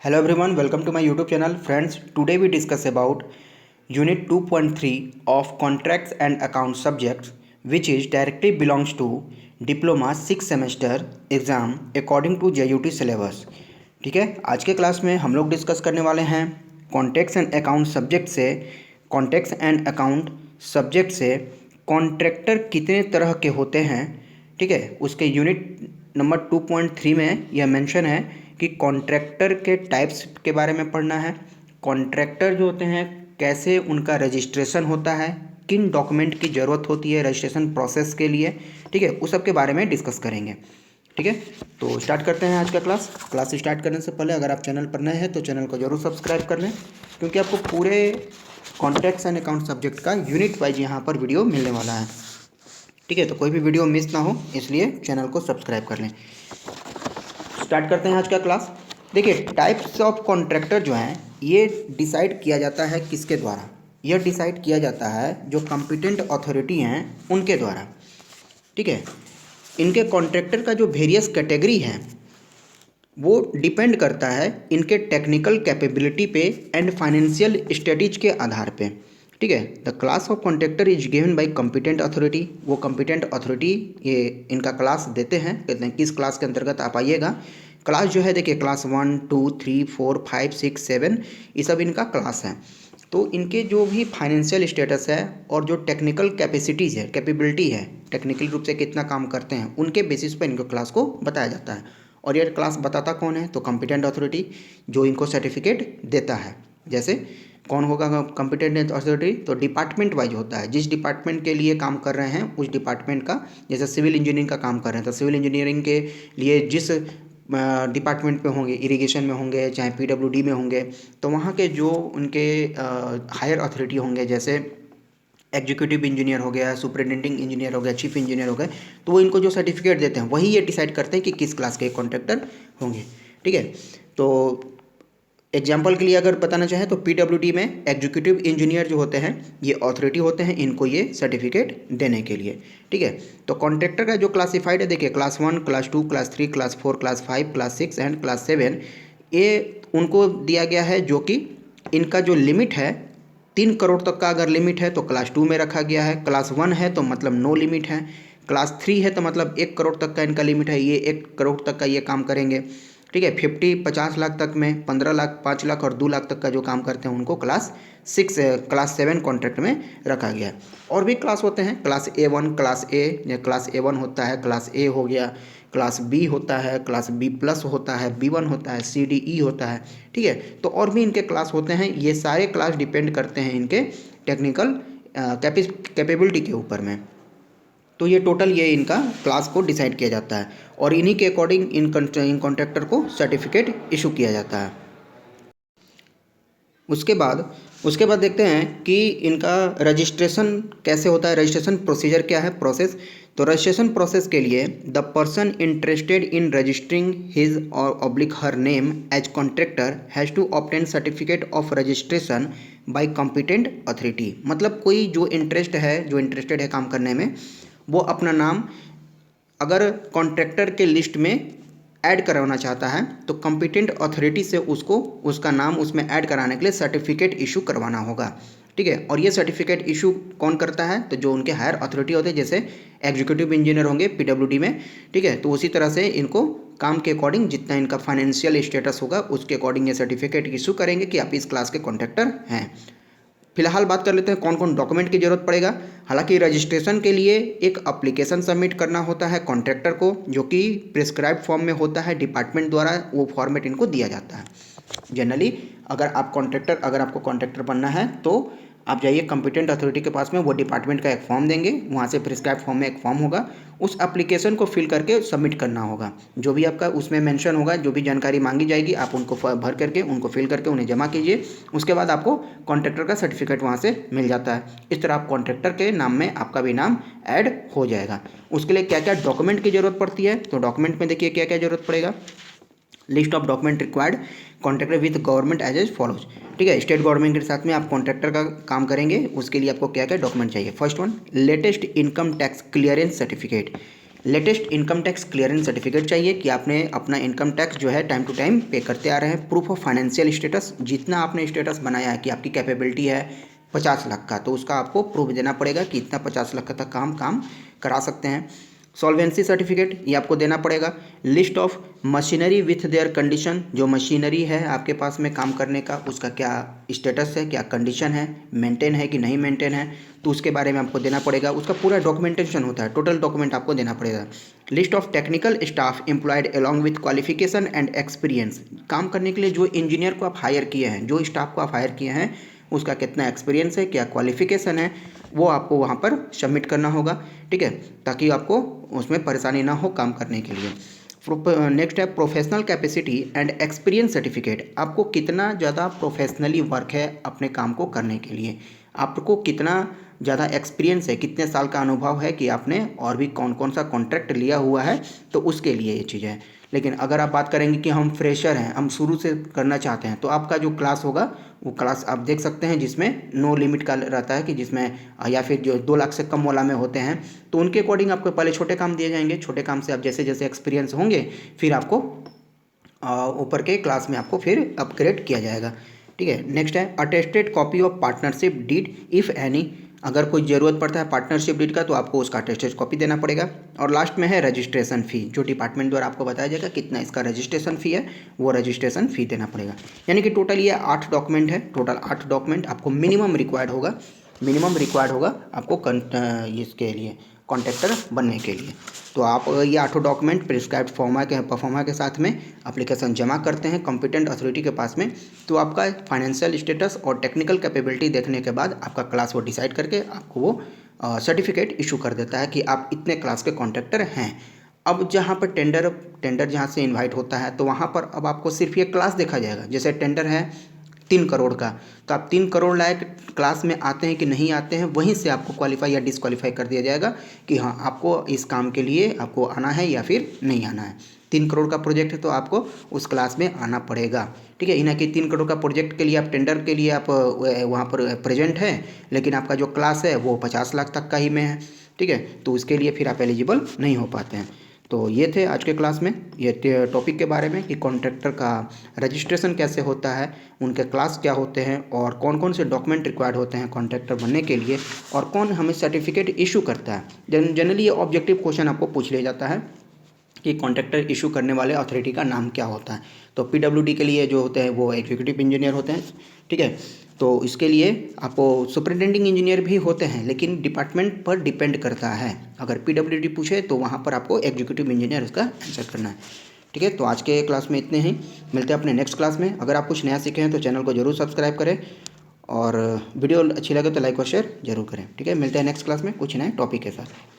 Hello everyone, welcome to my YouTube channel. Friends, today we discuss about Unit 2.3 of Contracts and Accounts subjects, which is directly belongs to Diploma 6 semester exam according to JUT syllabus. ठीक है, आज के class में हम लोग discuss करने वाले हैं कॉन्ट्रैक्ट्स एंड अकाउंट सब्जेक्ट से कॉन्ट्रैक्टर कितने तरह के होते हैं। ठीक है, उसके यूनिट नंबर 2.3 में यह मेंशन है कि कॉन्ट्रैक्टर के टाइप्स के बारे में पढ़ना है। कॉन्ट्रैक्टर जो होते हैं कैसे उनका रजिस्ट्रेशन होता है, किन डॉक्यूमेंट की ज़रूरत होती है रजिस्ट्रेशन प्रोसेस के लिए। ठीक है, उस सब के बारे में डिस्कस करेंगे। ठीक है, तो स्टार्ट करते हैं आज का क्लास स्टार्ट करने से पहले अगर आप चैनल पर नए हैं तो चैनल को जरूर सब्सक्राइब कर लें, क्योंकि आपको पूरे कॉन्ट्रैक्ट्स एंड अकाउंट सब्जेक्ट का यूनिट वाइज यहाँ पर वीडियो मिलने वाला है। ठीक है, तो कोई भी वीडियो मिस ना हो इसलिए चैनल को सब्सक्राइब कर लें। स्टार्ट करते हैं आज का क्लास। देखिए, टाइप्स ऑफ कॉन्ट्रैक्टर जो हैं ये डिसाइड किया जाता है किसके द्वारा। यह डिसाइड किया जाता है जो कॉम्पिटेंट अथॉरिटी हैं उनके द्वारा। ठीक है, इनके कॉन्ट्रैक्टर का जो वेरियस कैटेगरी है वो डिपेंड करता है इनके टेक्निकल कैपेबिलिटी पे एंड फाइनेंशियल स्टडीज के आधार पे। ठीक है, the class of contractor is given by competent authority. वो कॉम्पिटेंट अथॉरिटी ये इनका क्लास देते हैं, कहते हैं किस क्लास के अंतर्गत आप आइएगा। क्लास जो है देखिए, क्लास 1, 2, 3, 4, 5, 6, 7 ये सब इनका क्लास है। तो इनके जो भी फाइनेंशियल स्टेटस है और जो टेक्निकल कैपेसिटीज़ है, कैपेबिलिटी है, टेक्निकल रूप से कितना काम करते हैं, उनके बेसिस पर इनको क्लास को बताया जाता है। और ये क्लास बताता कौन है? तो कॉम्पिटेंट अथॉरिटी जो इनको सर्टिफिकेट देता है। जैसे कौन होगा कॉम्पिटेंट अथॉरिटी? तो डिपार्टमेंट वाइज होता है, जिस डिपार्टमेंट के लिए काम कर रहे हैं उस डिपार्टमेंट का। जैसे सिविल इंजीनियरिंग का काम कर रहे हैं तो सिविल इंजीनियरिंग के लिए जिस डिपार्टमेंट पे होंगे, इरिगेशन में होंगे चाहे पीडब्ल्यूडी में होंगे, तो वहाँ के जो उनके हायर अथॉरिटी होंगे, जैसे एग्जीक्यूटिव इंजीनियर हो गया, सुपरिटेंडिंग इंजीनियर हो गया, चीफ इंजीनियर हो गए, तो वो इनको जो सर्टिफिकेट देते हैं वही ये डिसाइड करते हैं कि किस क्लास के कॉन्ट्रैक्टर होंगे। ठीक है, तो एग्जाम्पल के लिए अगर बताना चाहें तो पीडब्ल्यूडी में एग्जीक्यूटिव इंजीनियर जो होते हैं ये अथॉरिटी होते हैं इनको ये सर्टिफिकेट देने के लिए। ठीक है, तो कॉन्ट्रैक्टर का जो क्लासिफाइड है देखिए, class 1, class 2, class 3, class 4, class 5, class 6 and class 7 ये उनको दिया गया है, जो कि इनका जो लिमिट है 3 करोड़ तक का अगर लिमिट है तो क्लास 2 में रखा गया है। क्लास 1 है तो मतलब नो लिमिट है। क्लास 3 है तो मतलब 1 करोड़ तक का इनका लिमिट है, ये 1 करोड़ तक का ये काम करेंगे। ठीक है, 50-50 लाख तक में, 15 लाख, 5 लाख और 2 लाख तक का जो काम करते हैं उनको क्लास 7 कॉन्ट्रैक्ट में रखा गया है। और भी क्लास होते हैं, क्लास A1, क्लास A1 होता है, क्लास A हो गया, क्लास B होता है, क्लास B+ होता है, B1 होता है, CDE होता है। ठीक है, तो और भी इनके क्लास होते हैं। ये सारे क्लास डिपेंड करते हैं इनके टेक्निकल कैपेबिलिटी के ऊपर में। तो ये टोटल ये इनका क्लास को डिसाइड किया जाता है और इन्हीं के अकॉर्डिंग इन कॉन्ट्रैक्टर को सर्टिफिकेट इशू किया जाता है। उसके बाद देखते हैं कि इनका रजिस्ट्रेशन कैसे होता है, रजिस्ट्रेशन प्रोसीजर क्या है, प्रोसेस। तो रजिस्ट्रेशन प्रोसेस के लिए the person interested in registering his or oblique her name as contractor has to obtain certificate of registration by competent authority. मतलब कोई जो इंटरेस्टेड है काम करने में, वो अपना नाम अगर कॉन्ट्रैक्टर के लिस्ट में ऐड करवाना चाहता है तो कॉम्पिटेंट अथॉरिटी से उसको उसका नाम उसमें ऐड कराने के लिए सर्टिफिकेट इशू करवाना होगा। ठीक है, और ये सर्टिफिकेट इशू कौन करता है? तो जो उनके हायर अथॉरिटी होते हैं, जैसे एग्जीक्यूटिव इंजीनियर होंगे पीडब्ल्यूडी में। ठीक है, तो उसी तरह से इनको काम के अकॉर्डिंग जितना इनका फाइनेंशियल स्टेटस होगा उसके अकॉर्डिंग ये सर्टिफिकेट इशू करेंगे कि आप इस क्लास के कॉन्ट्रैक्टर हैं। फिलहाल बात कर लेते हैं कौन कौन डॉक्यूमेंट की जरूरत पड़ेगा। हालांकि रजिस्ट्रेशन के लिए एक एप्लीकेशन सबमिट करना होता है कॉन्ट्रैक्टर को, जो कि प्रिस्क्राइब फॉर्म में होता है, डिपार्टमेंट द्वारा वो फॉर्मेट इनको दिया जाता है। जनरली अगर आपको कॉन्ट्रैक्टर बनना है तो आप जाइए कॉम्पिटेंट अथॉरिटी के पास में, वो डिपार्टमेंट का एक फॉर्म देंगे, वहाँ से प्रिस्क्राइब फॉर्म में एक फॉर्म होगा, उस एप्लीकेशन को फिल करके सबमिट करना होगा। जो भी आपका उसमें मेंशन होगा, जो भी जानकारी मांगी जाएगी आप उनको भर करके उनको फिल करके उन्हें जमा कीजिए। उसके बाद आपको कॉन्ट्रैक्टर का सर्टिफिकेट वहाँ से मिल जाता है। इस तरह आप कॉन्ट्रैक्टर के नाम में आपका भी नाम ऐड हो जाएगा। उसके लिए क्या क्या डॉक्यूमेंट की ज़रूरत पड़ती है? तो डॉक्यूमेंट में देखिए क्या क्या ज़रूरत पड़ेगा। List of document required contractor with government as follows. ठीक है, स्टेट गवर्नमेंट के साथ में आप कॉन्ट्रैक्टर का काम करेंगे, उसके लिए आपको क्या क्या डॉक्यूमेंट चाहिए। First one, latest income tax clearance certificate. Latest income tax clearance certificate चाहिए कि आपने अपना इनकम टैक्स जो है टाइम टू टाइम पे करते आ रहे हैं। प्रूफ ऑफ फाइनेंशियल स्टेटस, जितना आपने स्टेटस बनाया है कि आपकी कैपेबिलिटी है 50 लाख का, तो उसका आपको प्रूफ देना पड़ेगा कि इतना 50 लाख तक काम करा सकते हैं। सॉल्वेंसी सर्टिफिकेट ये आपको देना पड़ेगा। List of machinery with their condition, जो मशीनरी है आपके पास में काम करने का, उसका क्या स्टेटस है, क्या कंडीशन है, मेंटेन है कि नहीं मेंटेन है, तो उसके बारे में आपको देना पड़ेगा। उसका पूरा डॉक्यूमेंटेशन होता है, टोटल डॉक्यूमेंट आपको देना पड़ेगा। List of technical staff employed along with qualification and experience, काम करने के लिए जो इंजीनियर को आप हायर किए हैं, जो स्टाफ को आप हायर किए हैं, उसका कितना एक्सपीरियंस है, क्या क्वालिफिकेशन है, वो आपको वहाँ पर सबमिट करना होगा। ठीक है, ताकि आपको उसमें परेशानी ना हो काम करने के लिए। नेक्स्ट है professional capacity and experience certificate, आपको कितना ज़्यादा प्रोफेशनली वर्क है अपने काम को करने के लिए, आपको कितना ज़्यादा एक्सपीरियंस है, कितने साल का अनुभव है कि आपने और भी कौन कौन सा कॉन्ट्रैक्ट लिया हुआ है, तो उसके लिए ये चीज़ है। लेकिन अगर आप बात करेंगे कि हम फ्रेशर हैं, हम शुरू से करना चाहते हैं, तो आपका जो क्लास होगा वो क्लास आप देख सकते हैं जिसमें नो लिमिट का रहता है कि जिसमें या फिर जो 2 लाख से कम वाला में होते हैं, तो उनके अकॉर्डिंग आपको पहले छोटे काम दिए जाएंगे। छोटे काम से आप जैसे जैसे एक्सपीरियंस होंगे फिर आपको ऊपर के क्लास में आपको फिर अपग्रेड किया जाएगा। ठीक है, नेक्स्ट है attested copy of partnership deed if any, अगर कोई ज़रूरत पड़ता है पार्टनरशिप डीड का तो आपको उसका अटेस्टेड कॉपी देना पड़ेगा। और लास्ट में है रजिस्ट्रेशन फ़ी, जो डिपार्टमेंट द्वारा आपको बताया जाएगा कितना इसका रजिस्ट्रेशन फ़ी है, वो रजिस्ट्रेशन फ़ी देना पड़ेगा। यानी कि टोटल ये 8 डॉक्यूमेंट है, टोटल 8 डॉक्यूमेंट आपको मिनिमम रिक्वायर्ड होगा आपको इसके लिए कॉन्ट्रैक्टर बनने के लिए। तो आप ये 8 डॉक्यूमेंट प्रिस्क्राइब्ड परफॉर्मा के साथ में एप्लीकेशन जमा करते हैं कॉम्पिटेंट अथॉरिटी के पास में, तो आपका फाइनेंशियल स्टेटस और टेक्निकल कैपेबिलिटी देखने के बाद आपका क्लास वो डिसाइड करके आपको वो सर्टिफिकेट इशू कर देता है कि आप इतने क्लास के कॉन्ट्रैक्टर हैं। अब जहाँ पर टेंडर जहाँ से इन्वाइट होता है, तो वहाँ पर अब आपको सिर्फ ये क्लास देखा जाएगा। जैसे टेंडर है 3 करोड़ का, तो आप 3 करोड़ लायक क्लास में आते हैं कि नहीं आते हैं, वहीं से आपको क्वालिफाई या डिसक्वालीफाई कर दिया जाएगा कि हाँ आपको इस काम के लिए आपको आना है या फिर नहीं आना है। 3 करोड़ का प्रोजेक्ट है तो आपको उस क्लास में आना पड़ेगा। ठीक है, इन्हें कि 3 करोड़ का प्रोजेक्ट के लिए आप टेंडर के लिए आप वहाँ पर प्रेजेंट हैं, लेकिन आपका जो क्लास है वो 50 लाख तक का ही में है। ठीक है, तो उसके लिए फिर आप एलिजिबल नहीं हो पाते हैं। तो ये थे आज के क्लास में ये टॉपिक के बारे में कि कॉन्ट्रैक्टर का रजिस्ट्रेशन कैसे होता है, उनके क्लास क्या होते हैं और कौन कौन से डॉक्यूमेंट रिक्वायर्ड होते हैं कॉन्ट्रैक्टर बनने के लिए, और कौन हमें सर्टिफिकेट इशू करता है। जनरली ये ऑब्जेक्टिव क्वेश्चन आपको पूछ लिया जाता है कि कॉन्ट्रैक्टर इशू करने वाले अथॉरिटी का नाम क्या होता है। तो पीडब्ल्यूडी के लिए जो होते हैं वो एग्जीक्यूटिव इंजीनियर होते हैं। ठीक है, तो इसके लिए आपको सुपरिटेंडिंग इंजीनियर भी होते हैं, लेकिन डिपार्टमेंट पर डिपेंड करता है। अगर पीडब्ल्यूडी पूछे तो वहाँ पर आपको एग्जीक्यूटिव इंजीनियर उसका आंसर करना है। ठीक है, तो आज के क्लास में इतने ही, मिलते हैं अपने नेक्स्ट क्लास में। अगर आप कुछ नया सीखे हैं तो चैनल को जरूर सब्सक्राइब करें और वीडियो अच्छी लगे तो लाइक और शेयर जरूर करें। ठीक है, मिलते हैं नेक्स्ट क्लास में कुछ नए टॉपिक के साथ।